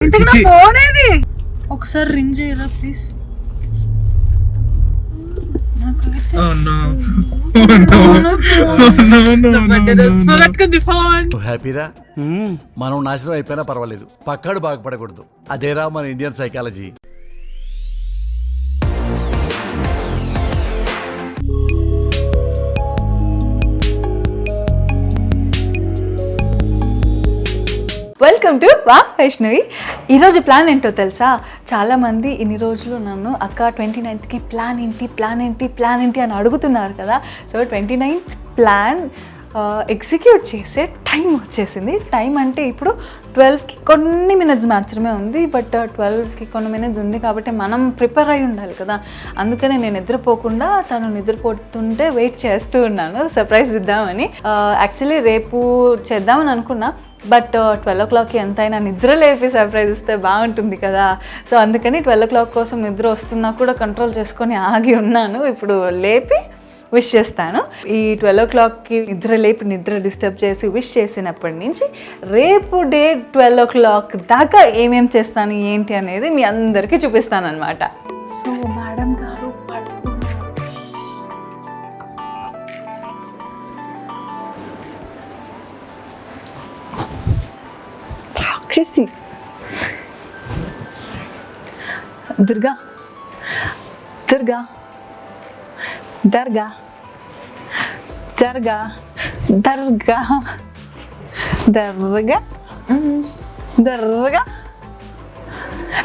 Phone ఏది ఒకసారి ring చేయరా ప్లీజ్. హ్యాపీరా మనం నాశనం అయిపోయినా పర్వాలేదు, పక్కాడు బాగుపడకూడదు. అదేరా మన ఇండియన్ సైకాలజీ. వెల్కమ్ టు వా వైష్ణవి. ఈరోజు ప్లాన్ ఏంటో తెలుసా? చాలామంది ఇన్ని రోజులు నన్ను అక్క 29th ప్లాన్ ఏంటి అని అడుగుతున్నారు కదా. సో 29th ప్లాన్ ఎగ్జిక్యూట్ చేసే టైం వచ్చేసింది. టైం అంటే ఇప్పుడు 12కి కొన్ని మినిట్స్ మాత్రమే ఉంది. బట్ 12కి కొన్ని మినిట్స్ ఉంది కాబట్టి మనం ప్రిపేర్ అయి ఉండాలి కదా. అందుకనే నేను నిద్రపోకుండా తను నిద్రపోతుంటే వెయిట్ చేస్తూ ఉన్నాను, సర్ప్రైజ్ ఇద్దామని. యాక్చువల్లీ రేపు చేద్దామని అనుకున్నా, బట్ 12 o'clockకి ఎంతైనా నిద్ర లేపి సర్ప్రైజ్ ఇస్తే బాగుంటుంది కదా. సో అందుకని 12 o'clock కోసం నిద్ర వస్తున్నా కూడా కంట్రోల్ చేసుకొని ఆగి ఉన్నాను. ఇప్పుడు లేపి విష్ చేస్తాను. ఈ 12 o'clockకి నిద్ర డిస్టర్బ్ చేసి విష్ చేసినప్పటి నుంచి రేపు డే 12 o'clock దాకా ఏమేం చేస్తాను ఏంటి అనేది మీ అందరికీ చూపిస్తాను అనమాట. సో మేడం గారు రాక్షసి దుర్గా దుర్గా దర్గా దర్గా దర్గా దర్గా దర్గా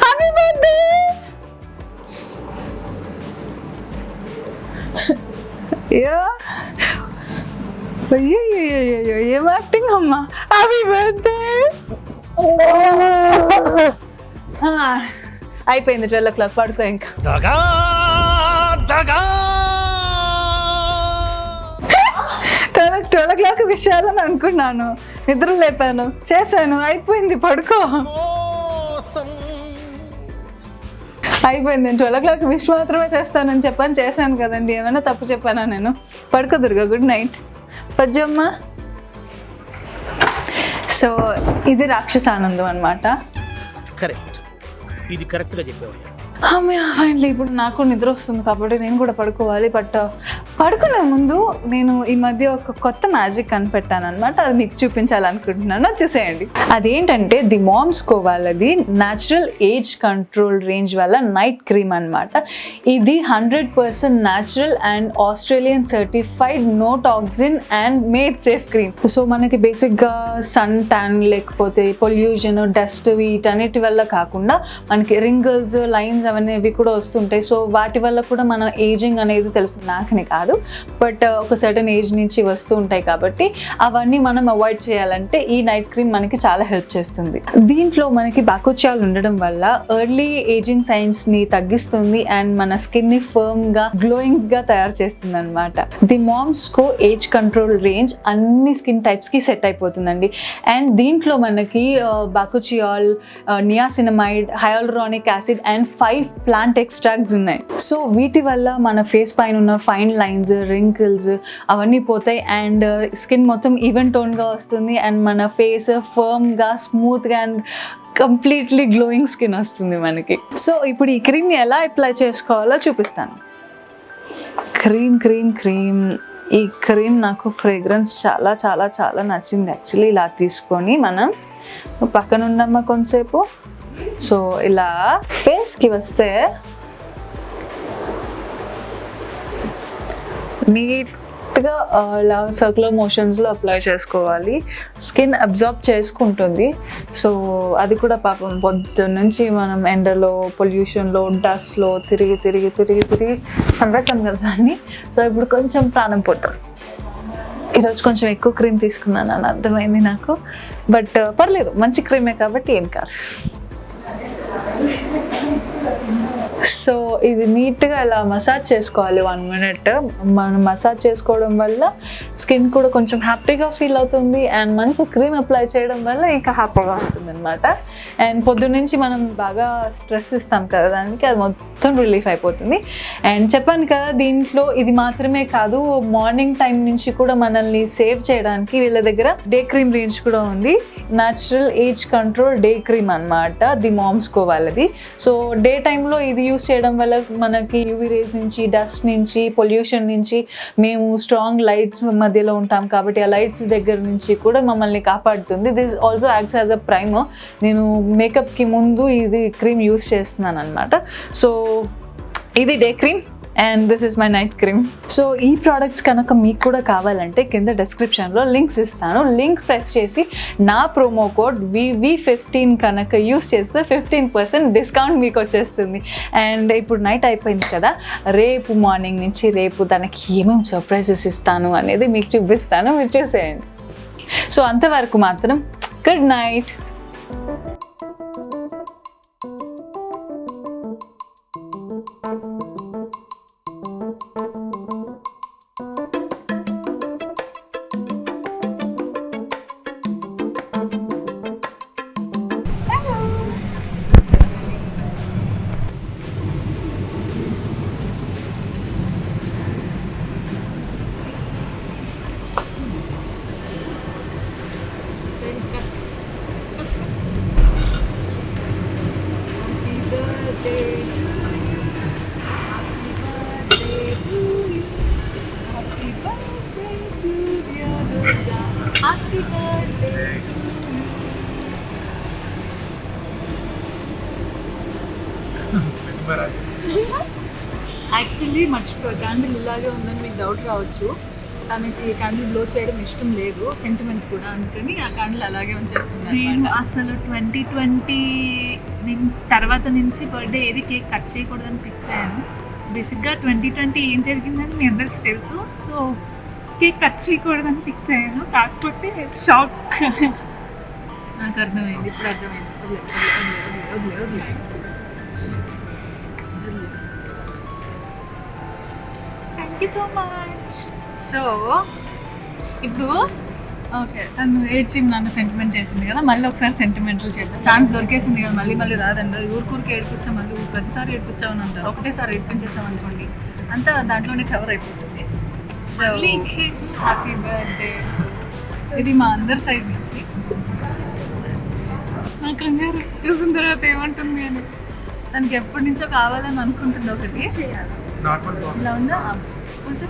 హ్యాపీ బర్త్డే. అయ్యో ఏం యాక్టింగ్ అమ్మా. Happy birthday. అయిపోయింది 12 o'clock, పడుకో ఇంకా. 12 o'clock విషయాలని అనుకున్నాను, నిద్ర లేపాను, చేశాను, అయిపోయింది, పడుకో. అయిపోయింది. 12 o'clock విష్ మాత్రమే చేస్తానని చెప్పాను, చేశాను కదండి. ఏమైనా తప్పు చెప్పానా నేను? పడుకో దుర్గా, గుడ్ నైట్. పజ్జమ్మ. సో ఇది రాక్షస ఆనందం అనమాట. కరెక్ట్, ఇది కరెక్ట్గా చెప్పావు. ఫైనలీ ఇప్పుడు నాకు నిద్ర వస్తుంది కాబట్టి నేను కూడా పడుకోవాలి. బట్ పడుకునే ముందు నేను ఈ మధ్య ఒక కొత్త మ్యాజిక్ కనిపెట్టాను అనమాట. అది మీకు చూపించాలనుకుంటున్నాను, చూసేయండి. అదేంటంటే ది మామ్స్కో వాళ్ళది న్యాచురల్ ఏజ్ కంట్రోల్ రేంజ్ వల్ల నైట్ క్రీమ్ అనమాట. ఇది 100% natural and Australian certified, no toxin and made safe cream. So మనకి బేసిక్గా సన్ ట్యాన్ లేకపోతే పొల్యూషన్, డస్ట్ వీటన్నిటి వల్ల కాకుండా మనకి రింగిల్స్, లైన్స్ అవన్నీ కూడా వస్తుంటాయి. సో వాటి వల్ల కూడా మన ఏజింగ్ అనేది తెలుసు, నాకని కాదు, బట్ ఒక సర్టన్ ఏజ్ నుంచి వస్తూ ఉంటాయి కాబట్టి అవన్నీ మనం అవాయిడ్ చేయాలంటే ఈ నైట్ క్రీమ్ మనకి చాలా హెల్ప్ చేస్తుంది. దీంట్లో మనకి బాకోచియాల్ ఉండడం వల్ల ఎర్లీ ఏజింగ్ సైన్స్ ని తగ్గిస్తుంది అండ్ మన స్కిన్ ని ఫర్మ్ గా, గ్లోయింగ్ గా తయారు చేస్తుంది అనమాట. The Moms Co age control range అన్ని స్కిన్ టైప్స్ కి సెట్ అయిపోతుందండి. అండ్ దీంట్లో మనకి bakuchiol, niacinamide, hyaluronic acid and 5 plant extracts ఉన్నాయి. సో వీటి వల్ల మన ఫేస్ పైన ఉన్న ఫైన్ లైన్స్, రింకిల్స్ అవన్నీ పోతాయి అండ్ స్కిన్ మొత్తం ఈవెన్ టోన్గా వస్తుంది అండ్ మన ఫేస్ ఫర్మ్గా, స్మూత్గా అండ్ కంప్లీట్లీ గ్లోయింగ్ స్కిన్ వస్తుంది మనకి. సో ఇప్పుడు ఈ క్రీమ్ని ఎలా అప్లై చేసుకోవాలో చూపిస్తాను. క్రీమ్ ఈ క్రీమ్ నాకు ఫ్రేగ్రెన్స్ చాలా చాలా చాలా నచ్చింది యాక్చువల్లీ. ఇలా తీసుకొని మనం పక్కన ఉండమ్మా కొంతసేపు. సో ఇలా ఫేస్కి వస్తే నీట్గా ఇలా సర్క్యులర్ మోషన్స్లో అప్లై చేసుకోవాలి. స్కిన్ అబ్జార్బ్ చేసుకుంటుంది. సో అది కూడా పాపం పొద్దున్న నుంచి మనం ఎండలో, పొల్యూషన్లో, డస్ట్లో తిరిగి చంపేస్తాం కదా దాన్ని. సో ఇప్పుడు కొంచెం ప్రాణం పోతాం. ఈరోజు కొంచెం ఎక్కువ క్రీమ్ తీసుకున్నాను అని అర్థమైంది నాకు, బట్ పర్లేదు, మంచి క్రీమే కాబట్టి ఏం కాదు. సో ఇది నీట్గా ఇలా మసాజ్ చేసుకోవాలి 1 minute. మనం మసాజ్ చేసుకోవడం వల్ల స్కిన్ కూడా కొంచెం హ్యాపీగా ఫీల్ అవుతుంది అండ్ మంచి క్రీమ్ అప్లై చేయడం వల్ల ఇంకా హ్యాపీగా ఉంటుంది అనమాట. అండ్ పొద్దున్నుంచి మనం బాగా స్ట్రెస్ ఇస్తాం కదా దానికి, అది మొత్తం రిలీఫ్ అయిపోతుంది. అండ్ చెప్పాను కదా దీంట్లో ఇది మాత్రమే కాదు, మార్నింగ్ టైం నుంచి కూడా మనల్ని సేవ్ చేయడానికి వీళ్ళ దగ్గర డే క్రీమ్ రేంజ్ కూడా ఉంది. Natural age control day cream అనమాట, ది మామ్స్కో వాళ్ళది. సో డే టైంలో ఇది యూస్ చేయడం వల్ల మనకి యూవీ రేస్ నుంచి, డస్ట్ నుంచి, పొల్యూషన్ నుంచి, మేము స్ట్రాంగ్ లైట్స్ మధ్యలో ఉంటాం కాబట్టి ఆ లైట్స్ దగ్గర నుంచి కూడా మమ్మల్ని కాపాడుతుంది. This also acts as a primer. నేను మేకప్కి ముందు ఇది క్రీమ్ యూస్ చేస్తున్నాను అనమాట. సో ఇది day cream and this is my night cream. So ఈ ప్రోడక్ట్స్ కనుక మీకు కూడా కావాలంటే కింద డిస్క్రిప్షన్లో లింక్స్ ఇస్తాను. లింక్ ప్రెస్ చేసి నా ప్రోమో కోడ్ VV15 కనుక యూస్ చేస్తే 15% డిస్కౌంట్ మీకు వచ్చేస్తుంది. అండ్ ఇప్పుడు నైట్ అయిపోయింది కదా, రేపు మార్నింగ్ నుంచి రేపు తనకి ఏమేమి సర్ప్రైజెస్ ఇస్తాను అనేది మీకు చూపిస్తాను, మీరు చూసేయండి. సో అంతవరకు మాత్రం గుడ్ నైట్. యాక్చువల్లీ మర్చిపో క్యాండిల్ ఇలాగే ఉందని మీకు డౌట్ రావచ్చు. తనకి క్యాండిల్ బ్లో చేయడం ఇష్టం లేదు, సెంటిమెంట్ కూడా, అందుకని ఆ క్యాండిల్ అలాగే ఉంచేస్తుంది. నేను అసలు 2020 తర్వాత నుంచి బర్త్డే ఏది కేక్ కట్ చేయకూడదని ఫిక్స్ అయ్యాను. బేసిక్గా 2020 ఏం జరిగిందని మీ అందరికీ తెలుసు. సో కేక్ కట్ చేయకూడదని ఫిక్స్ అయ్యాను, కాకపోతే షాక్. నాకు అర్థమైంది, ఇప్పుడు అర్థమైంది. Thank you so much. So ఇప్పుడు ఓకే, తను ఏడ్చి నన్ను సెంటిమెంట్ చేసింది కదా, మళ్ళీ ఒకసారి సెంటిమెంటల్ చేద్దాం. ఛాన్స్ దొరికేసింది కదా, మళ్ళీ రాదండి. ఊరికి ఏడిపిస్తే మళ్ళీ ప్రతిసారి ఏడిపిస్తామని అంటారు. ఒకటేసారి ఏడిపించేసాం అనుకోండి అంతా దాంట్లోనే కవర్ అయిపోతుంది. So happy birthday. ఇది మా అందరి సైడ్ నుంచి. నా కంగారు చూసిన తర్వాత ఏమంటుంది అని, తనకి ఎప్పటి నుంచో కావాలని అనుకుంటుంది ఒకటి. ఇలా ఉందా కొంచెం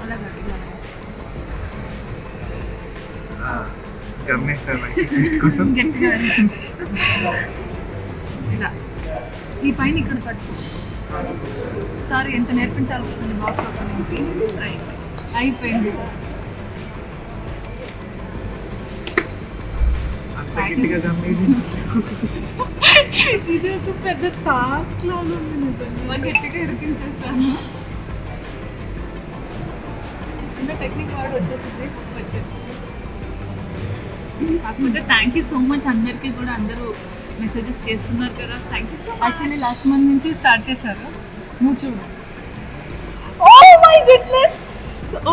అలాగా గట్టిగా వేస్తుంది. ఇలా ఈ పైన ఇక్కడ పట్టు. సారీ, ఎంత నేర్పించాల్సి వస్తుంది బాక్స్ ఓపెనింగ్కి. అయిపోయింది. ఇది ఒక పెద్ద టాస్క్ లాగా ఉంది నిజంగా. గట్టిగా ఇరికించేసాను. చిన్న టెక్నిక్ వాడు వచ్చేసింది. కాకపోతే థ్యాంక్ యూ సో మచ్ అందరికీ కూడా. అందరూ మెసేజెస్ చేస్తున్నారు కదా, thank you so much. Actually last month నుంచి స్టార్ట్ చేశారు. నువ్వు చూడు. Oh my goodness, oh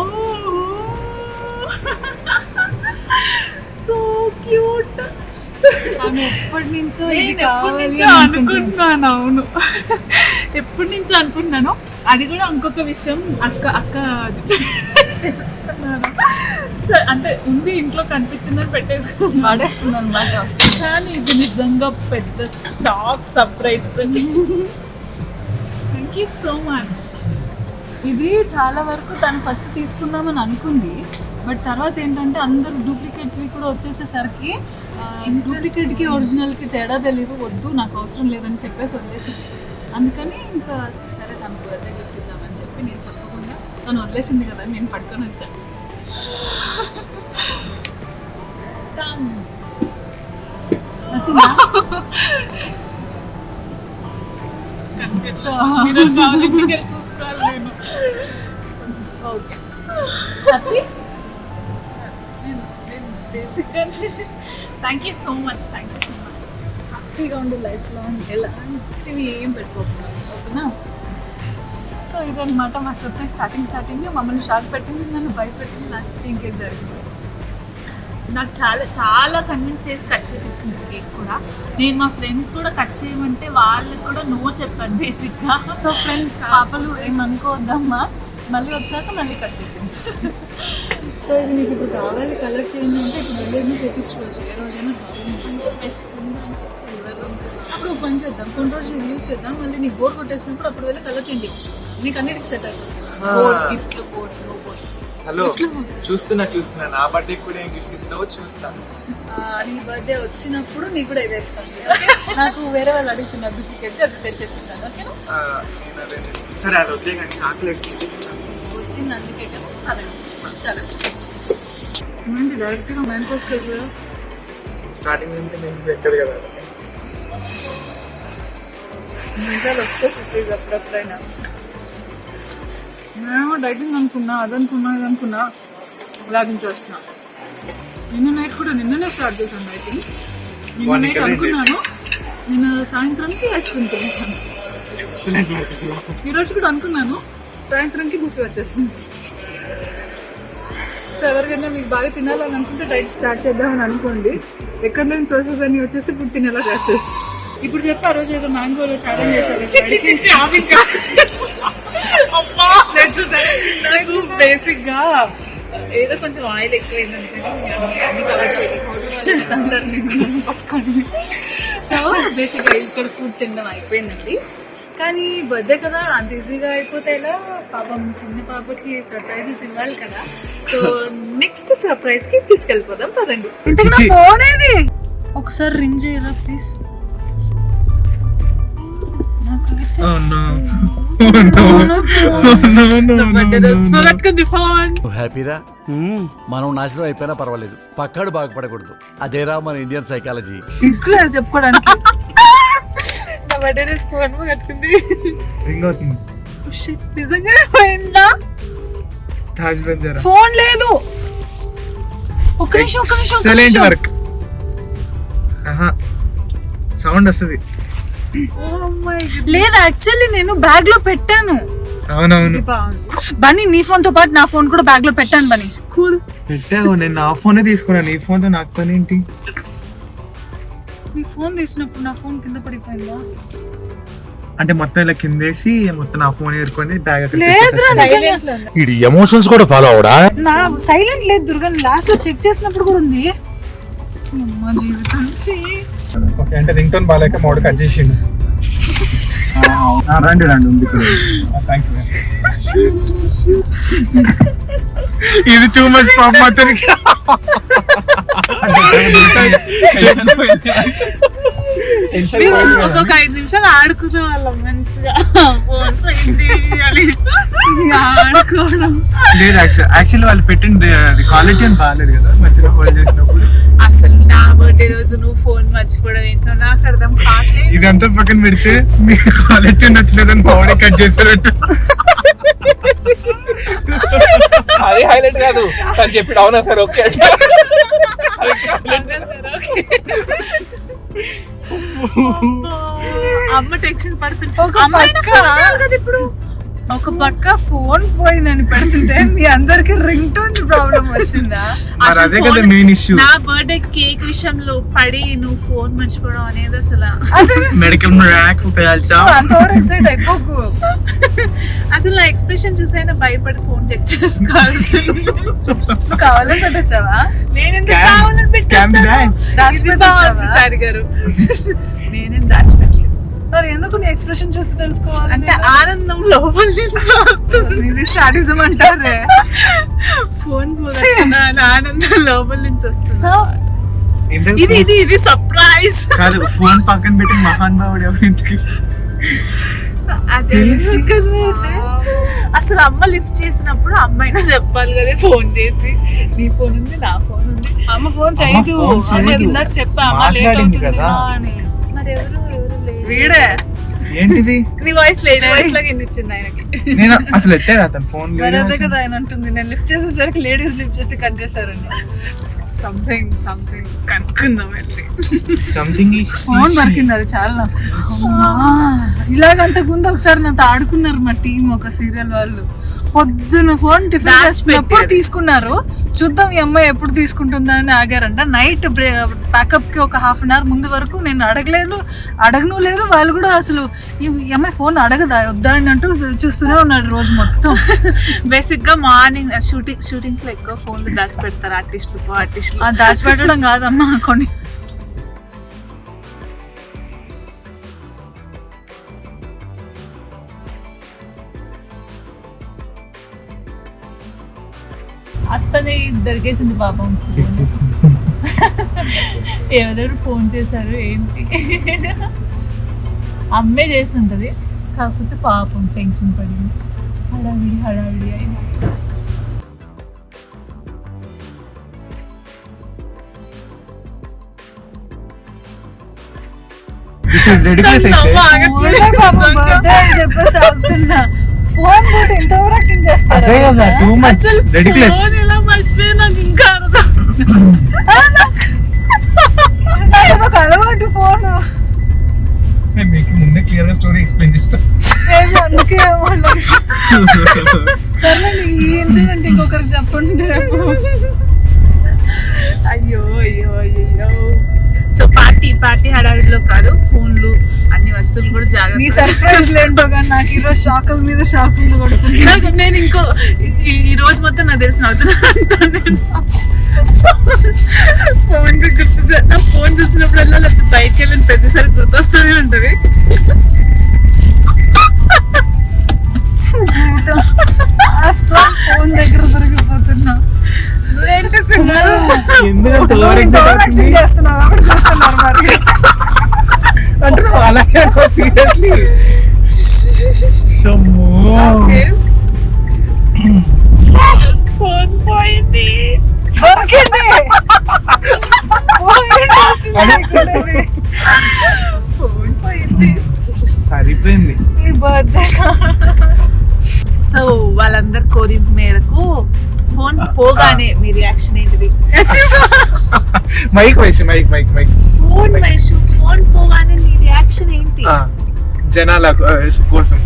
so cute. ఆమె ఎప్పటి నుంచో అనుకుంటున్నాను. అవును, ఎప్పటి నుంచో అనుకుంటున్నాను. అది కూడా ఇంకొక విషయం, అక్క అంటే ఉంది ఇంట్లో, కనిపించిందని పెట్టేసుకుని వాడేస్తుంది అనమాట. వస్తుంది కానీ ఇది నిజంగా పెద్ద shock, surprise. Thank you so much. ఇది చాలా వరకు తను ఫస్ట్ తీసుకుందామని అనుకుంది, బట్ తర్వాత ఏంటంటే అందరు డూప్లికేట్స్వి కూడా వచ్చేసేసరికి డూప్లికేట్కి ఒరిజినల్కి తేడా తెలీదు. వద్దు, నాకు అవసరం లేదని చెప్పేసి వదిలేసింది. అందుకని ఇంకా సరే తనకు బర్త్డే గిఫ్ట్ ఇద్దామని చెప్పి నేను చెప్పకుండా తను వదిలేసింది కదా, నేను పట్టుకొని వచ్చాను. నచ్చిందా? సో చూసుకోవాలి నేను. Okay, happy. బేసిక్గా థ్యాంక్ యూ సో మచ్. హ్యాపీగా ఉండే లైఫ్ లాంగ్ ఎలాంటివి ఏం పెట్టుకోకుండా ఓకేనా. సో ఇదన్నమాట మా సర్ప్రైజ్. స్టార్టింగ్ మమ్మల్ని షాక్ పెట్టింది, నన్ను భయపెట్టింది, లాస్ట్కి ఇంకేం జరిగింది. నాకు చాలా కన్విన్స్ చేసి కట్ చేయించింది కేక్ కూడా. నేను మా ఫ్రెండ్స్ కూడా కట్ చేయమంటే వాళ్ళకి కూడా నో చెప్పాను బేసిక్గా. సో ఫ్రెండ్స్ పాపలు ఏమనుకోవద్దమ్మా, మళ్ళీ వచ్చాక మళ్ళీ కట్ చేయించేస్తాను. సో ఇది మీకు ఇప్పుడు కావాలి కలర్ చేంజ్ అంటే ఇప్పుడు వెళ్ళేది చేయించుకోవచ్చు, ఏ రోజైనా బెస్ట్ అప్పుడు పని చేద్దాం, కొన్ని రోజులు ఇది యూస్ చేద్దాం, మళ్ళీ నీకు బోర్డు కొట్టేసినప్పుడు అప్పుడు వెళ్ళి కలర్ చేంజ్ చేయించు, నీకు అన్నిటికి సెట్ అవుతుంది. బోర్డ్ గిఫ్ట్లో బోర్డు హలో చూస్తున్నా నా బర్త్డే కూడా ఏం గిఫ్ట్ ఇస్తావో చూస్తాను. నీ బర్త్డే వచ్చినప్పుడు నీకు కూడా ఇదే ఇస్తాను. నాకు వేరే వాళ్ళు అడుగుతున్నారు గిఫ్ట్ అది తెచ్చేస్తాను ఓకేనా. సరే అది వద్దే కానీ ఆకలి వచ్చింది అందుకే కదా. అదే చాలా ఏంటి డైరెక్ట్గా మైండ్ పోస్ట్ కదా. స్టార్టింగ్ నుంచి నేను పెట్టదు కదా. నిజాలు ఒప్పుకోకు ప్లీజ్ అప్పుడప్పుడైనా. నేను డైటింగ్ అనుకున్నా, అదనుకున్నా, ఇదనుకున్నా, లాగించి వస్తున్నా. నిన్ననే స్టార్ట్ చేశాను డైటింగ్. నిన్న నైట్ అనుకున్నాను, నిన్న సాయంత్రానికి ఐస్ క్రీమ్ తినేసాను. ఈరోజు కూడా అనుకున్నాను, సాయంత్రానికి బుఫే వచ్చేసింది. సో ఎవరికైనా మీకు బాగా తినాలని అనుకుంటే డైట్ స్టార్ట్ చేద్దామని అనుకోండి. ఎక్కడ లేని సోర్సెస్ అన్ని వచ్చేసి ఇప్పుడు తినేలా చేస్తుంది. ఇప్పుడు చెప్పి ఆ రోజు ఏదో మ్యాంగోలో ఛాలెంజ్ చేశారు. నాకు బేసిక్ గా ఏదో కొంచెం ఆయిల్ ఎక్కువైందంటే కవర్ చేయాలి. సో బేసిక్ గా ఇక్కడ ఫుడ్ తినడం అయిపోయిందండి. కానీ బర్త్డే కదా అంత ఈజీగా అయిపోతే ఎలా, పాపం చిన్న పాపకి సర్ప్రైజెస్ ఇవ్వాలి కదా. సో నెక్స్ట్ సర్ప్రైజ్ కి తీసుకెళ్ళిపోదాం పదండి. ఫోన్ ఏది ఒకసారి రింగ్ చేయరా ప్లీజ్. హ్యాపీరా. మనం నాశనం అయిపోయినా పర్వాలేదు, పక్కాడు బాగుపడకూడదు. అదేరా మన ఇండియన్ సైకాలజీ. సిగ్గులేదు చెప్పుకోవడానికి. నిజంగా ఫోన్ లేదు. ఒక్క నిమిషం సైలెంట్ వర్క్ సౌండ్ వస్తుంది. లేదు యాక్చువల్లీ నేను బ్యాగ్ లో పెట్టాను. అవునవును బన్నీ నీ ఫోన్ తో పాటు నా ఫోన్ కూడా బ్యాగ్ లో పెట్టాను. బన్నీ కూల్ పెట్టావు, నేను నా ఫోనే తీసుకున్నాను. నీ ఫోన్ తో నాకు పని ఏంటి? నీ ఫోన్ తీసినప్పుడు నా ఫోన్ కింద పడిపోయిందా? అంటే మొత్తం ఇలా కిందేసి మొత్తం నా ఫోన్ ఏరుకొని బ్యాగ్ ఇది ఎమోషన్స్ కూడా ఫాలో అవడా. నా సైలెంట్ లేదు దుర్గా, లాస్ట్ లో చెక్ చేసినప్పుడు కూడా ఉంది. అమ్మ జీవితం అంటే రింగ్ టోన్ బాగాలేక మోడ్ కట్ చేసిండు. రండి ఉంది. ఇది టూ మచ్ పాపం అతనికి. ఒక్కొక్క 5 నిమిషాలు ఆడుకునే వాళ్ళం మంచిగా. ఆడుకోవడం లేదు యాక్చువల్లీ వాళ్ళు పెట్టింది క్వాలిటీ అని బాగాలేదు కదా మధ్యలో హోల్డ్ చేసినప్పుడు. అసలు నా బర్త్డే రోజు నువ్వు ఫోన్ మర్చిపోవడం ఏంటో నాకు అర్థం కావట్లేదు. ఇదంతా పక్కన పెడితే మీ క్వాలిటీ నచ్చలేదని బాడీ కట్ చేశారట. అది హైలైట్ కాదు అని చెప్పి అవునా సార్ ఓకే. అమ్మ టెన్షన్ పడుతుంది. ఇప్పుడు ఒక పక్క ఫోన్ పోయిందని పెడుతుంటే మీ అందరికి రింగ్ టోన్ ప్రాబ్లం వచ్చిందా? అదే కదా మెయిన్ ఇష్యూ. నా బర్త్డే కేక్ విషయంలో పడి నువ్వు ఫోన్ మర్చిపోవడం అనేది అసలు మెడికల్ మిరాకిల్ తయాల్చా. అంతవరకు ఎక్సైట్ అయిపోకు. అసలు నా ఎక్స్ప్రెషన్ చూసైనా భయపడి ఫోన్ చెక్ చేసుకోవాల్సింది. కావాలని పెట్టొచ్చావా? నేను ఎందుకు కావాలని పెట్టాను గారు. నేనేం దాచిపెట్టలేదు. మరి ఎందుకు నీ ఎక్స్ప్రెషన్ చూసి తెలుసుకోవాలి? అంటే ఆనందం లోపల నుంచి వస్తుంది. ఇది సాడిజం అంటారే. ఫోన్ ఆనందం లోపల నుంచి వస్తుంది. ఇది ఇది ఇది సర్ప్రైజ్ కాదు. ఫోన్ పక్కన పెట్టి మహాన్ భావుడు ఎవరికి అసలు అమ్మ లిఫ్ట్ చేసినప్పుడు అమ్మైనా చెప్పాలి కదా ఫోన్ చేసి, నీ ఫోన్ ఉంది నా ఫోన్ ఉంది. అమ్మ ఫోన్ చేయదు నాకు చెప్పా కదా. మరి ఎవరు వీడే ఏంటిది నీ వాయిస్ లేడీ వాయిస్ లాగా ఇచ్చింది ఆయనకి. నేను అసలు ఎత్తాను అతను ఫోన్. అదే కదా ఆయన అంటుంది, నేను లిఫ్ట్ చేసేసరికి లేడీస్ లిఫ్ట్ చేసి కట్ చేశారండి. సో సంథింగ్ కనుక్కుందాం వెళ్ళి. సంథింగ్ ఫోన్ దొరికింది, అది చాలా నాకు. అమ్మా, ఇలాగంతకు ముందు ఒకసారి నాతో ఆడుకున్నారు మా టీం, ఒక సీరియల్ వాళ్ళు. పొద్దున ఫోన్ టిఫిన్ చేసినప్పుడు తీసుకున్నారు. చూద్దాం ఈ అమ్మాయి ఎప్పుడు తీసుకుంటుందా అని ఆగారంట. నైట్ ప్యాకప్ కి ఒక హాఫ్ అన్ అవర్ ముందు వరకు నేను అడగను లేదు. వాళ్ళు కూడా అసలు ఈ అమ్మాయి ఫోన్ అడగదా వద్దా అని అంటూ చూస్తూనే ఉన్నాడు రోజు మొత్తం. బేసిక్ గా మార్నింగ్ షూటింగ్స్ లో ఎక్కువ ఫోన్లు దాచిపెడతారు ఆర్టిస్టులు. దాచిపెట్టడం కాదమ్మా, కొన్ని అస్తనే దొరికేసింది పాపం. ఎవరెవరు ఫోన్ చేశారు ఏంటి, అమ్మే చేస్తుంటది. కాకపోతే పాపం టెన్షన్ పడింది, హడావిడి అయింది. దిస్ ఇస్ రెడిక్యులస్ చెప్పేసి ఆగుతున్నా. ఫోన్ పోతే ఎంత ఓవర్ యాక్టింగ్ చేస్తారు. అదే కదా, టూ మచ్ రెడిక్యులస్. ఫోన్ ఎలా మర్చిపోయి నాకు ఇంకా అర్థం. ఒక అలవాటు ఫోన్. నేను మీకు ముందే క్లియర్ గా స్టోరీ ఎక్స్ప్లెయిన్ చేస్తాను. అందుకే సరే ఈ ఇన్సిడెంట్ ఇంకొకరికి చెప్పండి. అయ్యో. సో పార్టీ హడావిడిలో కాదు, ఫోన్లు అన్ని వస్తువులు కూడా నీ జాగ్రత్త. సర్ప్రైజ్ ఏంటో కానీ నాకు ఈరోజు షాకుల మీద షాకులు కొడుతుంది. నేను ఇంకో ఈ రోజు మొత్తం నాకు తెలిసిన అవుతున్నాను. ఫోన్ నా ఫోన్ చూసినప్పుడల్లా లేకపోతే బయటకు వెళ్ళిన ప్రతిసారి గుర్తొస్తూనే ఉంటది. ఫోన్ దగ్గర దొరికిపోతున్నా. ఎందుకంటే ఓవర్ ఎగ్జైట్ చేస్తున్నావు అప్పుడు చూస్తున్నారు మరి. అంటే అలాగే సీరియస్లీ. ఫోన్ పోయింది. దొరికింది. ఫోన్ పోయింది. సరిపోయింది. ఈ బర్త్డే సో వాళ్ళందరి కోరిక మేరకు ఫోన్ పోగానే మీ రియాక్షన్ ఏంటిది? మైక్ వైష్ మైక్ ఫోన్ పోగానే నీ రియాక్షన్ ఏంటి? జనాల కోసం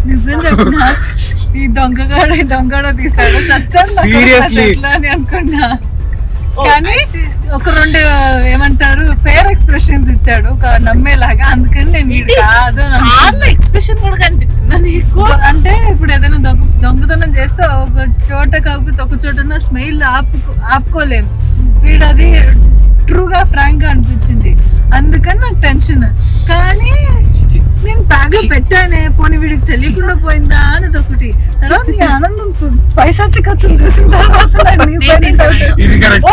నిజం చెప్తున్నా, ఈ దొంగగాడ తీసాడు Seriously? చచ్చా అని అనుకున్నా. కానీ ఒక రెండు ఏమంటారు ఫేర్ ఎక్స్ప్రెషన్స్ ఇచ్చాడు ఒక నమ్మేలాగా. అందుకని నేను వీడు కాదు ఎక్స్ప్రెషన్ కూడా కనిపించిందా నీకు? అంటే ఇప్పుడు ఏదైనా దొంగతనం చేస్తే ఒక చోట కాకపోతే ఒక చోట స్మైల్ ఆపుకోలేము. వీడు అది ట్రూగా ఫ్రాంక్ గా అనిపించింది, అందుకని నాకు టెన్షన్. కానీ నేను బ్యాగ్ లో పెట్టానే, పోనీ వీడికి తెలియకుండా పోయిందా అనేది ఒకటి. తర్వాత ఈ ఆనందం పైసాచి ఖర్చులు చూసిన తర్వాత ఇది కరెక్ట్.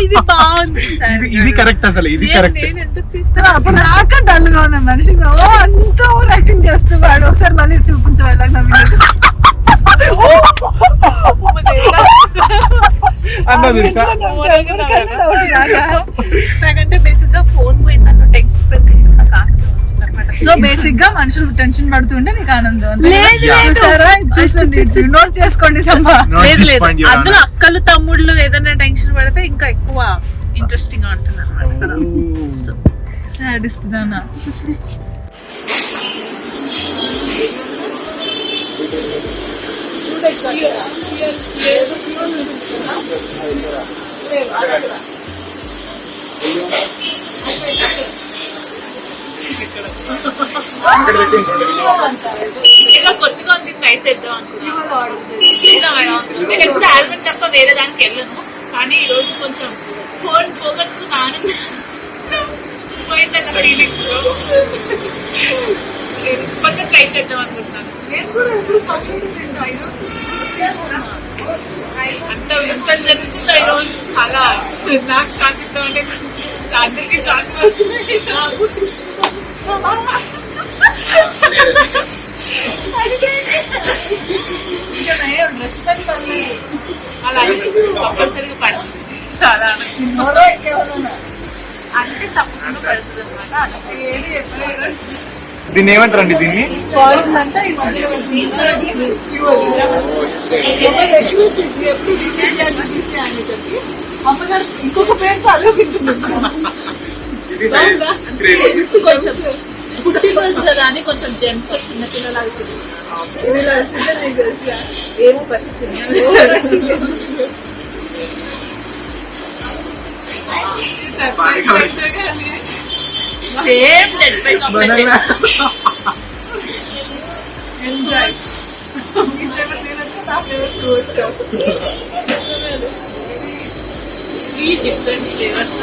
ఇది బాగుంది, ఇది కరెక్ట్. అసలు ఇది కరెక్ట్. నేను ఎందుకు తీస్తాను? అప్పుడు దాకా డల్ గా ఉన్న మనిషి అంత ఓవర్ యాక్టింగ్ చేస్తున్నాడు. ఒకసారి మళ్ళీ చూపించవాలి నాకంటే బేసిక్ గా ఫోన్ పోయిందన్న టెన్షన్ పెట్టి నాకు ఆనందం వచ్చింది అనమాట. సో బేసిక్ గా మనుషులు టెన్షన్ పడుతుంటే నీకు ఆనందం. లేదు, లేదు. నోట్ చేసుకోండి సంభా. లేదు అందులో అక్కలు తమ్ముళ్ళు ఏదైనా టెన్షన్ పడితే ఇంకా ఎక్కువ ఇంట్రెస్టింగ్ గా ఉంటుంది అనమాట కదా. సో సాడిస్తుందన్నా. ఇలా కొద్దిగా ఉంది, ట్రై చేద్దాం అనుకున్నాను. నేను ఎప్పుడు ఆల్బమ్ తప్ప వేరే దానికి వెళ్ళను, కానీ ఈ రోజు కొంచెం ఫోన్ పోగొట్టుకున్నాను పోయిందన్న ఫీలింగ్ కొంచెం ట్రై చేద్దాం అనుకుంటున్నాను. అంత ఎంత జరుగుతుందో ఈ రోజు చాలా నాకు శాంతితో అంటే శాంతికి శాంతి అవుతుంది. అలా కంపల్సరీగా పడుతుంది. చాలా అంటే తప్పకుండా పడుతుంది అనమాట. దీన్ని ఏమంటారండి? దీన్ని అంటే ఈ మధ్యలో అమ్మగారు ఇంకొక పేరుతో అదే తింటున్నాను. కొంచెం పుట్టినరోజు కదా అని కొంచెం జెంట్స్ తో చిన్న పిల్లలు ఏమో first same dead by chocolate enjoy. Me flavour నేను వచ్చా, నా ఫ్లేవర్ టూ వచ్చావు. 3 డిఫరెంట్ ఫ్లేవర్స్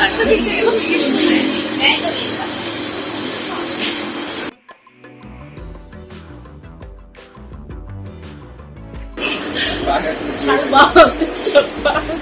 చాలా బాగుంది చెప్పాలి.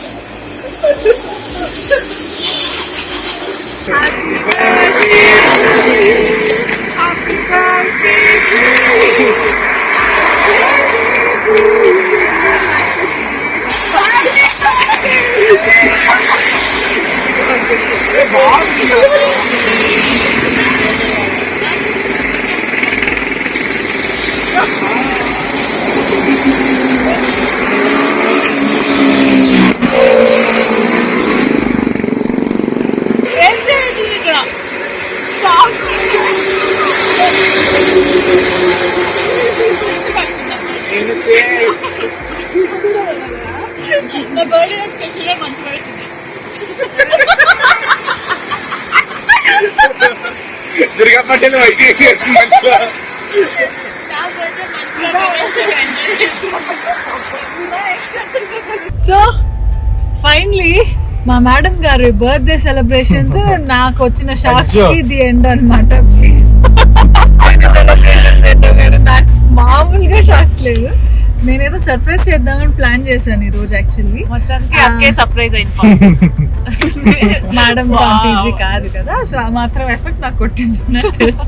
నా బర్త్డే స్పెషల్గా మంచి పడుతుంది. దుర్గా పట్టేది మంచిగా నా బర్త్డే మంచిగా సో ఫైనలీ మా మేడం గారి బర్త్డే సెలబ్రేషన్స్ నాకు వచ్చిన షాక్స్ కి ది ఎండ్ అనమాట. ప్లీజ్ నాకు మామూలుగా షాక్స్ లేదు. నేనేదో సర్ప్రైజ్ చేద్దామని ప్లాన్ చేశాను ఈ రోజు యాక్చువల్లీ. మొత్తానికి అక్కే సర్ప్రైజ్ అయింది. మేడం ఈజీ కాదు కదా, సో ఆ మాత్రం ఎఫెక్ట్ నాకు కొట్టింది నాకు తెలుసు.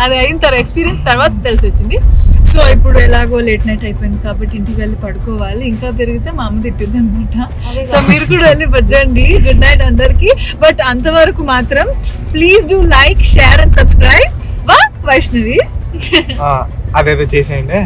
అది అయిన తర్వాత ఎక్స్పీరియన్స్ తర్వాత తెలిసి వచ్చింది. సో ఇప్పుడు ఎలాగో లేట్ నైట్ అయిపోయింది కాబట్టి ఇంటికి వెళ్ళి పడుకోవాలి. ఇంకా తిరిగితే మా అమ్మ తిట్టింది అనమాట. సో మీరు కూడా వెళ్ళి బజ్జండి. గుడ్ నైట్ అందరికి. బట్ అంతవరకు మాత్రం please do like, share and subscribe. Vaishnavi అదేదో చేసేయండి.